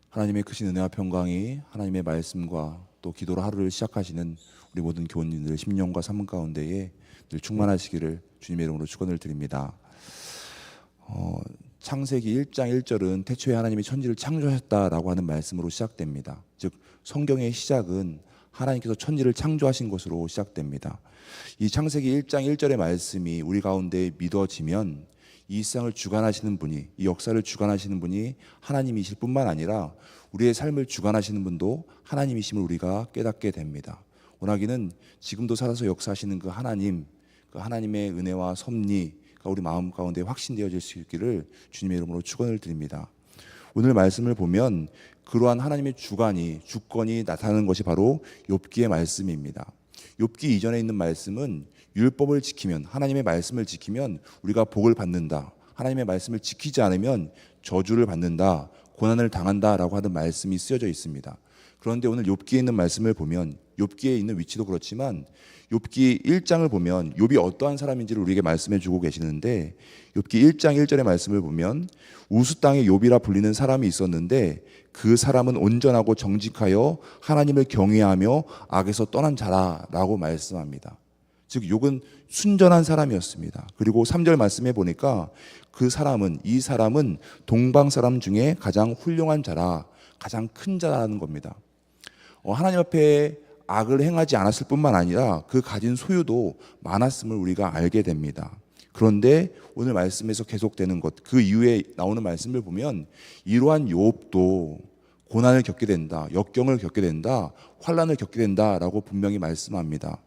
하나님의 크신 은혜와 평강이 하나님의 말씀과 또 기도로 하루를 시작하시는 우리 모든 교우님들 심령과 삶 가운데에 늘 충만하시기를 주님의 이름으로 축원을 드립니다. 창세기 1장 1절은 태초에 하나님이 천지를 창조하셨다라고 하는 말씀으로 시작됩니다. 즉 성경의 시작은 하나님께서 천지를 창조하신 것으로 시작됩니다. 이 창세기 1장 1절의 말씀이 우리 가운데 믿어지면 이 세상을 주관하시는 분이, 이 역사를 주관하시는 분이 하나님이실 뿐만 아니라 우리의 삶을 주관하시는 분도 하나님이심을 우리가 깨닫게 됩니다. 원하기는 지금도 살아서 역사하시는 그 하나님, 그 하나님의 은혜와 섭리가 우리 마음 가운데 확신되어질 수 있기를 주님의 이름으로 축원을 드립니다. 오늘 말씀을 보면 그러한 하나님의 주권이 나타나는 것이 바로 욥기의 말씀입니다. 욥기 이전에 있는 말씀은 율법을 지키면, 하나님의 말씀을 지키면 우리가 복을 받는다, 하나님의 말씀을 지키지 않으면 저주를 받는다, 고난을 당한다라고 하는 말씀이 쓰여져 있습니다. 그런데 오늘 욥기에 있는 말씀을 보면, 욥기에 있는 위치도 그렇지만 욥기 1장을 보면 욥이 어떠한 사람인지를 우리에게 말씀해 주고 계시는데, 욥기 1장 1절의 말씀을 보면 우스 땅에 욥이라 불리는 사람이 있었는데 그 사람은 온전하고 정직하여 하나님을 경외하며 악에서 떠난 자라라고 말씀합니다. 즉 욥은 순전한 사람이었습니다. 그리고 3절 말씀해 보니까 이 사람은 동방 사람 중에 가장 훌륭한 자라, 가장 큰 자라는 겁니다. 하나님 앞에 악을 행하지 않았을 뿐만 아니라 그 가진 소유도 많았음을 우리가 알게 됩니다. 그런데 오늘 말씀에서 계속되는 것, 그 이후에 나오는 말씀을 보면 이러한 욥도 고난을 겪게 된다, 역경을 겪게 된다, 환난을 겪게 된다라고 분명히 말씀합니다.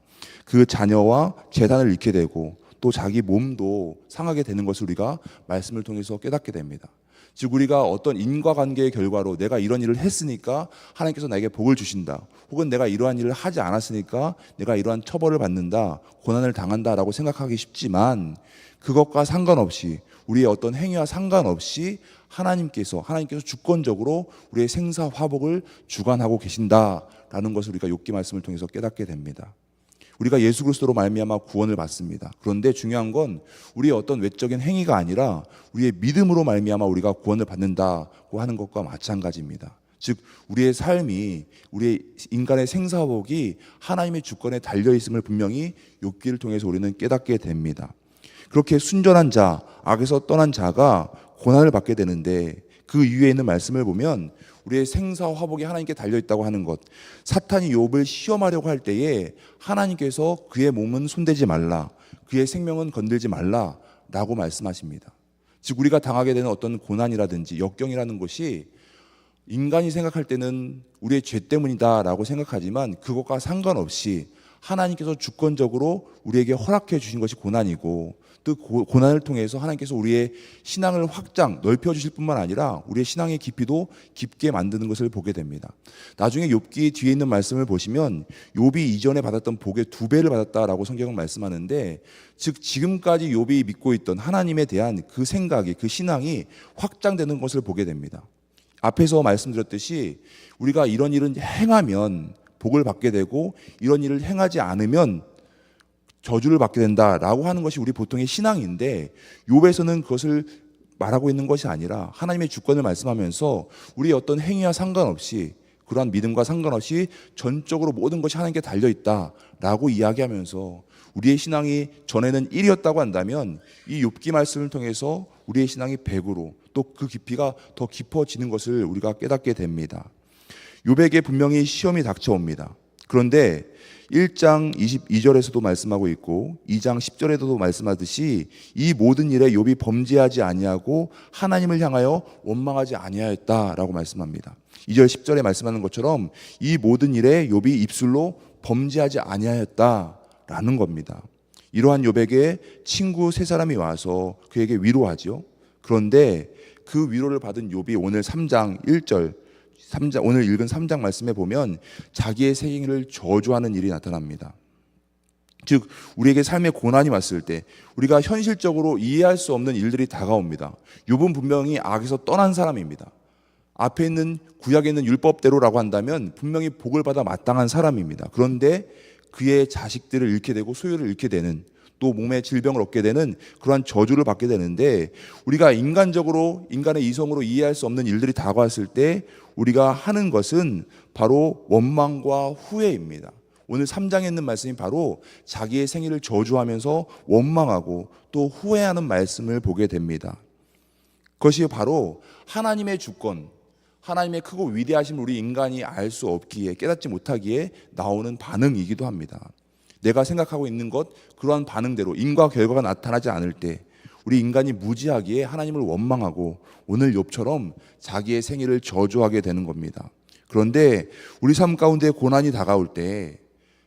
그 자녀와 재산을 잃게 되고 또 자기 몸도 상하게 되는 것을 우리가 말씀을 통해서 깨닫게 됩니다. 즉 우리가 어떤 인과관계의 결과로 내가 이런 일을 했으니까 하나님께서 나에게 복을 주신다, 혹은 내가 이러한 일을 하지 않았으니까 내가 이러한 처벌을 받는다, 고난을 당한다라고 생각하기 쉽지만 그것과 상관없이, 우리의 어떤 행위와 상관없이 하나님께서 주권적으로 우리의 생사 화복을 주관하고 계신다라는 것을 우리가 욥기 말씀을 통해서 깨닫게 됩니다. 우리가 예수 그리스도로 말미암아 구원을 받습니다. 그런데 중요한 건 우리의 어떤 외적인 행위가 아니라 우리의 믿음으로 말미암아 우리가 구원을 받는다고 하는 것과 마찬가지입니다. 즉 우리의 삶이, 우리의 인간의 생사복이 하나님의 주권에 달려 있음을 분명히 욥기를 통해서 우리는 깨닫게 됩니다. 그렇게 순전한 자, 악에서 떠난 자가 고난을 받게 되는데 그 이유에 있는 말씀을 보면 우리의 생사 화복이 하나님께 달려있다고 하는 것, 사탄이 욥을 시험하려고 할 때에 하나님께서 그의 몸은 손대지 말라, 그의 생명은 건들지 말라 라고 말씀하십니다. 즉 우리가 당하게 되는 어떤 고난이라든지 역경이라는 것이 인간이 생각할 때는 우리의 죄 때문이다 라고 생각하지만 그것과 상관없이 하나님께서 주권적으로 우리에게 허락해 주신 것이 고난이고, 또 고난을 통해서 하나님께서 우리의 신앙을 넓혀 주실 뿐만 아니라 우리의 신앙의 깊이도 깊게 만드는 것을 보게 됩니다. 나중에 욥기 뒤에 있는 말씀을 보시면 욥이 이전에 받았던 복의 2배를 받았다라고 성경은 말씀하는데, 즉 지금까지 욥이 믿고 있던 하나님에 대한 그 생각이, 그 신앙이 확장되는 것을 보게 됩니다. 앞에서 말씀드렸듯이 우리가 이런 일을 행하면 복을 받게 되고 이런 일을 행하지 않으면 저주를 받게 된다라고 하는 것이 우리 보통의 신앙인데, 욥에서는 그것을 말하고 있는 것이 아니라 하나님의 주권을 말씀하면서 우리의 어떤 행위와 상관없이, 그러한 믿음과 상관없이 전적으로 모든 것이 하나님께 달려있다라고 이야기하면서 우리의 신앙이 전에는 1이었다고 한다면 이 욥기 말씀을 통해서 우리의 신앙이 100으로, 또 그 깊이가 더 깊어지는 것을 우리가 깨닫게 됩니다. 욥에게 분명히 시험이 닥쳐옵니다. 그런데 1장 22절에서도 말씀하고 있고 2장 10절에도 말씀하듯이 이 모든 일에 욥이 범죄하지 아니하고 하나님을 향하여 원망하지 아니하였다라고 말씀합니다. 2절 10절에 말씀하는 것처럼 이 모든 일에 욥이 입술로 범죄하지 아니하였다라는 겁니다. 이러한 욥에게 친구 3사람이 와서 그에게 위로하죠. 그런데 그 위로를 받은 욥이 오늘 3장 1절, 오늘 읽은 3장 말씀에 보면 자기의 생일을 저주하는 일이 나타납니다. 즉 우리에게 삶의 고난이 왔을 때 우리가 현실적으로 이해할 수 없는 일들이 다가옵니다. 욥은 분명히 악에서 떠난 사람입니다. 앞에 있는 구약에 있는 율법대로라고 한다면 분명히 복을 받아 마땅한 사람입니다. 그런데 그의 자식들을 잃게 되고 소유를 잃게 되는, 또 몸에 질병을 얻게 되는 그러한 저주를 받게 되는데, 우리가 인간적으로 인간의 이성으로 이해할 수 없는 일들이 다가왔을 때 우리가 하는 것은 바로 원망과 후회입니다. 오늘 3장에 있는 말씀이 바로 자기의 생일을 저주하면서 원망하고 또 후회하는 말씀을 보게 됩니다. 그것이 바로 하나님의 주권, 하나님의 크고 위대하심을 우리 인간이 알 수 없기에, 깨닫지 못하기에 나오는 반응이기도 합니다. 내가 생각하고 있는 것, 그러한 반응대로 인과 결과가 나타나지 않을 때 우리 인간이 무지하기에 하나님을 원망하고 오늘 욥처럼 자기의 생일을 저주하게 되는 겁니다. 그런데 우리 삶 가운데 고난이 다가올 때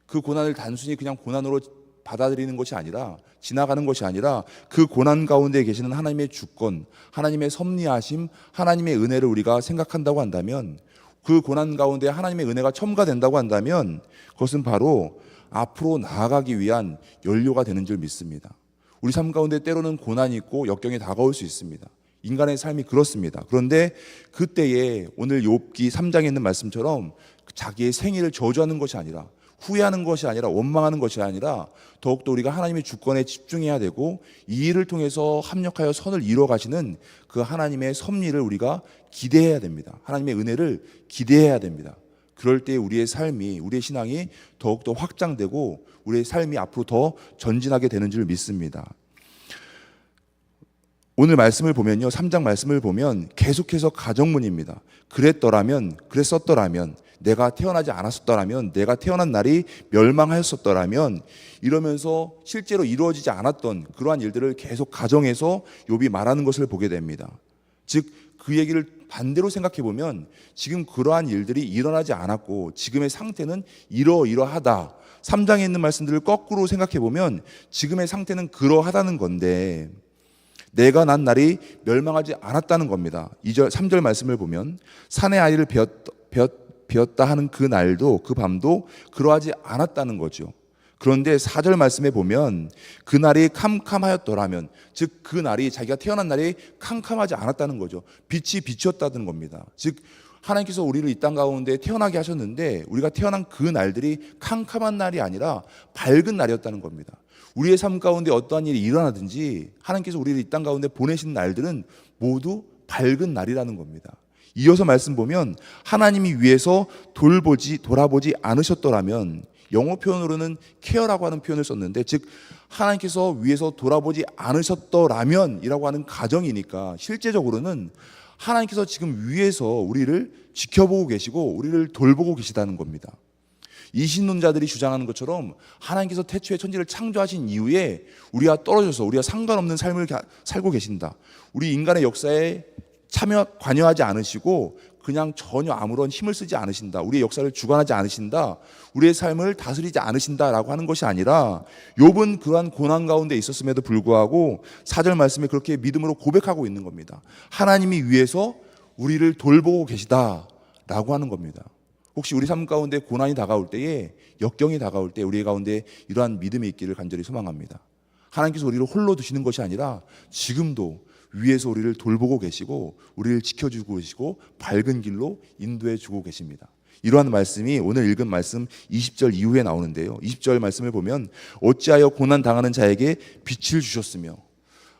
그 고난을 단순히 그냥 고난으로 받아들이는 것이 아니라, 지나가는 것이 아니라 그 고난 가운데 계시는 하나님의 주권, 하나님의 섭리하심, 하나님의 은혜를 우리가 생각한다고 한다면, 그 고난 가운데 하나님의 은혜가 첨가된다고 한다면 그것은 바로 앞으로 나아가기 위한 연료가 되는 줄 믿습니다. 우리 삶 가운데 때로는 고난이 있고 역경이 다가올 수 있습니다. 인간의 삶이 그렇습니다. 그런데 그때에 오늘 욥기 3장에 있는 말씀처럼 자기의 생일을 저주하는 것이 아니라, 후회하는 것이 아니라, 원망하는 것이 아니라 더욱더 우리가 하나님의 주권에 집중해야 되고 이 일을 통해서 합력하여 선을 이루어 가시는 그 하나님의 섭리를 우리가 기대해야 됩니다. 하나님의 은혜를 기대해야 됩니다. 그럴 때 우리의 삶이, 우리의 신앙이 더욱더 확장되고 우리의 삶이 앞으로 더 전진하게 되는 줄 믿습니다. 오늘 말씀을 보면요, 3장 말씀을 보면 계속해서 가정문입니다. 그랬었더라면, 내가 태어나지 않았었더라면, 내가 태어난 날이 멸망하였었더라면, 이러면서 실제로 이루어지지 않았던 그러한 일들을 계속 가정해서 욥이 말하는 것을 보게 됩니다. 즉 그 얘기를 반대로 생각해 보면 지금 그러한 일들이 일어나지 않았고 지금의 상태는 이러이러하다. 3장에 있는 말씀들을 거꾸로 생각해 보면 지금의 상태는 그러하다는 건데, 내가 난 날이 멸망하지 않았다는 겁니다. 2절, 3절 말씀을 보면 산의 아이를 베었다 하는 그 날도, 그 밤도 그러하지 않았다는 거죠. 그런데 4절 말씀에 보면 그 날이 캄캄하였더라면, 즉 그 날이, 자기가 태어난 날이 캄캄하지 않았다는 거죠. 빛이 비쳤다는 겁니다. 즉 하나님께서 우리를 이 땅 가운데 태어나게 하셨는데 우리가 태어난 그 날들이 캄캄한 날이 아니라 밝은 날이었다는 겁니다. 우리의 삶 가운데 어떠한 일이 일어나든지 하나님께서 우리를 이 땅 가운데 보내신 날들은 모두 밝은 날이라는 겁니다. 이어서 말씀 보면 하나님이 위에서 돌아보지 않으셨더라면, 영어 표현으로는 care라고 하는 표현을 썼는데, 즉 하나님께서 위에서 돌아보지 않으셨더라면 이라고 하는 가정이니까 실제적으로는 하나님께서 지금 위에서 우리를 지켜보고 계시고 우리를 돌보고 계시다는 겁니다. 이신론자들이 주장하는 것처럼 하나님께서 태초에 천지를 창조하신 이후에 우리와 떨어져서 우리와 상관없는 삶을 살고 계신다. 우리 인간의 역사에 관여하지 않으시고 그냥 전혀 아무런 힘을 쓰지 않으신다. 우리의 역사를 주관하지 않으신다. 우리의 삶을 다스리지 않으신다라고 하는 것이 아니라, 욥은 그러한 고난 가운데 있었음에도 불구하고 4절 말씀에 그렇게 믿음으로 고백하고 있는 겁니다. 하나님이 위에서 우리를 돌보고 계시다라고 하는 겁니다. 혹시 우리 삶 가운데 고난이 다가올 때에, 역경이 다가올 때 우리 가운데 이러한 믿음이 있기를 간절히 소망합니다. 하나님께서 우리를 홀로 두시는 것이 아니라 지금도 위에서 우리를 돌보고 계시고 우리를 지켜주고 계시고 밝은 길로 인도해 주고 계십니다. 이러한 말씀이 오늘 읽은 말씀 20절 이후에 나오는데요, 20절 말씀을 보면 어찌하여 고난 당하는 자에게 빛을 주셨으며,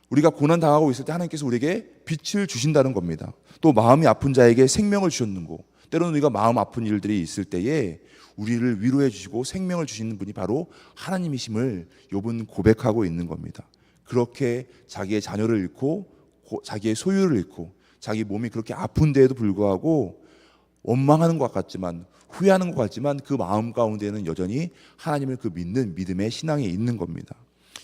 우리가 고난 당하고 있을 때 하나님께서 우리에게 빛을 주신다는 겁니다. 또 마음이 아픈 자에게 생명을 주셨는고, 때로는 우리가 마음 아픈 일들이 있을 때에 우리를 위로해 주시고 생명을 주시는 분이 바로 하나님이심을 욥은 고백하고 있는 겁니다. 그렇게 자기의 자녀를 잃고 자기의 소유를 잃고 자기 몸이 그렇게 아픈데에도 불구하고 원망하는 것 같지만, 후회하는 것 같지만 그 마음 가운데는 여전히 하나님을 그 믿는 믿음의 신앙이 있는 겁니다.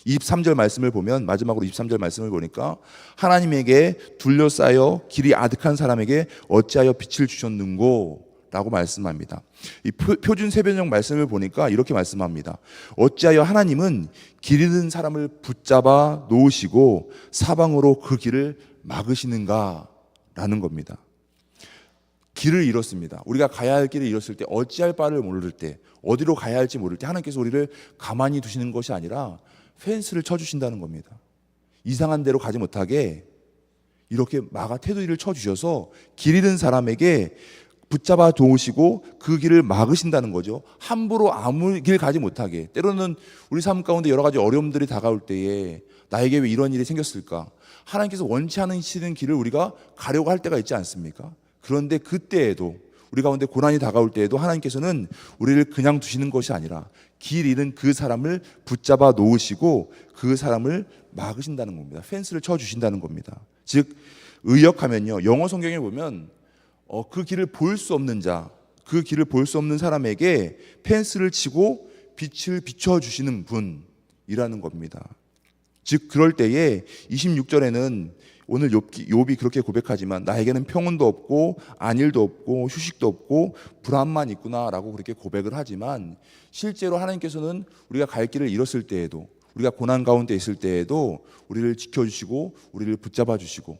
23절 말씀을 보면, 마지막으로 23절 말씀을 보니까 하나님에게 둘러싸여 길이 아득한 사람에게 어찌하여 빛을 주셨는고 라고 말씀합니다. 이 표준 세변형 말씀을 보니까 이렇게 말씀합니다. 어찌하여 하나님은 길 잃은 사람을 붙잡아 놓으시고 사방으로 그 길을 막으시는가 라는 겁니다. 길을 잃었습니다. 우리가 가야 할 길을 잃었을 때, 어찌할 바를 모를 때, 어디로 가야 할지 모를 때 하나님께서 우리를 가만히 두시는 것이 아니라 펜스를 쳐주신다는 겁니다. 이상한 데로 가지 못하게 이렇게 테두리를 쳐주셔서 길 잃은 사람에게 붙잡아 놓으시고 그 길을 막으신다는 거죠. 함부로 아무 길 가지 못하게. 때로는 우리 삶 가운데 여러 가지 어려움들이 다가올 때에 나에게 왜 이런 일이 생겼을까? 하나님께서 원치 않으시는 길을 우리가 가려고 할 때가 있지 않습니까? 그런데 그때에도 우리 가운데 고난이 다가올 때에도 하나님께서는 우리를 그냥 두시는 것이 아니라 길 잃은 그 사람을 붙잡아 놓으시고 그 사람을 막으신다는 겁니다. 펜스를 쳐주신다는 겁니다. 즉 의역하면요, 영어 성경에 보면 그 길을 볼 수 없는 자, 그 길을 볼 수 없는 사람에게 펜스를 치고 빛을 비춰주시는 분이라는 겁니다. 즉 그럴 때에 26절에는 오늘 욥이 그렇게 고백하지만 나에게는 평온도 없고 안일도 없고 휴식도 없고 불안만 있구나라고 그렇게 고백을 하지만 실제로 하나님께서는 우리가 갈 길을 잃었을 때에도 우리가 고난 가운데 있을 때에도 우리를 지켜주시고 우리를 붙잡아 주시고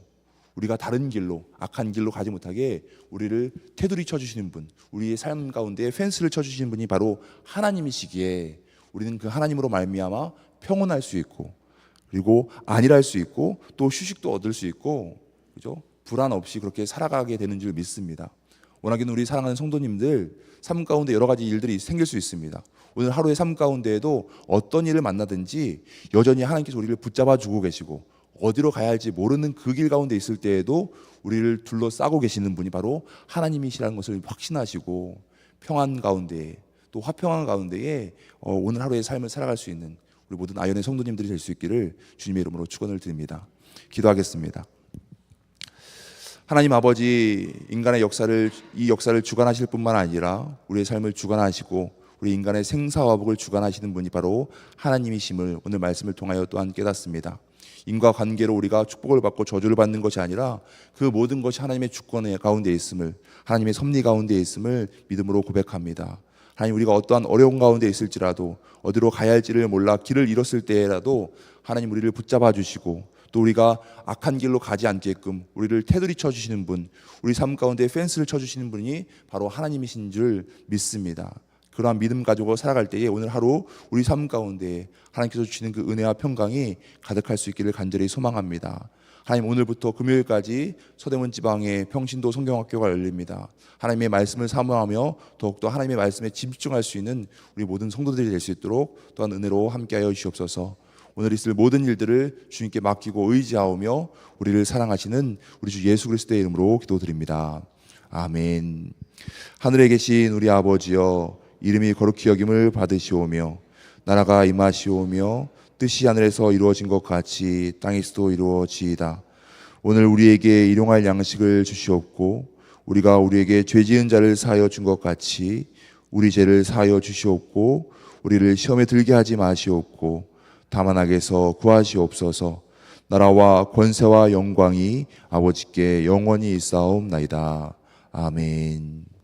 우리가 다른 길로 악한 길로 가지 못하게 우리를 테두리 쳐주시는 분, 우리의 삶 가운데 펜스를 쳐주시는 분이 바로 하나님이시기에 우리는 그 하나님으로 말미암아 평온할 수 있고 그리고 안일할 수 있고 또 휴식도 얻을 수 있고 그죠? 불안 없이 그렇게 살아가게 되는 줄 믿습니다. 워낙에는 우리 사랑하는 성도님들 삶 가운데 여러 가지 일들이 생길 수 있습니다. 오늘 하루의 삶 가운데에도 어떤 일을 만나든지 여전히 하나님께서 우리를 붙잡아 주고 계시고 어디로 가야 할지 모르는 그 길 가운데 있을 때에도 우리를 둘러싸고 계시는 분이 바로 하나님이시라는 것을 확신하시고 평안 가운데 또 화평한 가운데에 오늘 하루의 삶을 살아갈 수 있는 우리 모든 아연의 성도님들이 될 수 있기를 주님의 이름으로 축원을 드립니다. 기도하겠습니다. 하나님 아버지, 인간의 이 역사를 주관하실 뿐만 아니라 우리의 삶을 주관하시고 우리 인간의 생사화복을 주관하시는 분이 바로 하나님이심을 오늘 말씀을 통하여 또한 깨닫습니다. 인과관계로 우리가 축복을 받고 저주를 받는 것이 아니라 그 모든 것이 하나님의 주권 가운데 있음을, 하나님의 섭리 가운데 있음을 믿음으로 고백합니다. 하나님, 우리가 어떠한 어려운 가운데 있을지라도 어디로 가야 할지를 몰라 길을 잃었을 때라도 하나님 우리를 붙잡아 주시고 또 우리가 악한 길로 가지 않게끔 우리를 테두리 쳐주시는 분, 우리 삶 가운데 펜스를 쳐주시는 분이 바로 하나님이신 줄 믿습니다. 그러한 믿음 가지고 살아갈 때에 오늘 하루 우리 삶 가운데 하나님께서 주시는 그 은혜와 평강이 가득할 수 있기를 간절히 소망합니다. 하나님, 오늘부터 금요일까지 서대문 지방에 평신도 성경학교가 열립니다. 하나님의 말씀을 사모하며 더욱더 하나님의 말씀에 집중할 수 있는 우리 모든 성도들이 될 수 있도록 또한 은혜로 함께하여 주시옵소서. 오늘 있을 모든 일들을 주님께 맡기고 의지하오며 우리를 사랑하시는 우리 주 예수 그리스도의 이름으로 기도드립니다. 아멘. 하늘에 계신 우리 아버지여, 이름이 거룩히 여김을 받으시오며 나라가 임하시오며 뜻이 하늘에서 이루어진 것 같이 땅에서도 이루어지이다. 오늘 우리에게 일용할 양식을 주시옵고 우리가 우리에게 죄 지은 자를 사하여 준 것 같이 우리 죄를 사하여 주시옵고 우리를 시험에 들게 하지 마시옵고 다만 악에서 구하시옵소서. 나라와 권세와 영광이 아버지께 영원히 있사옵나이다. 아멘.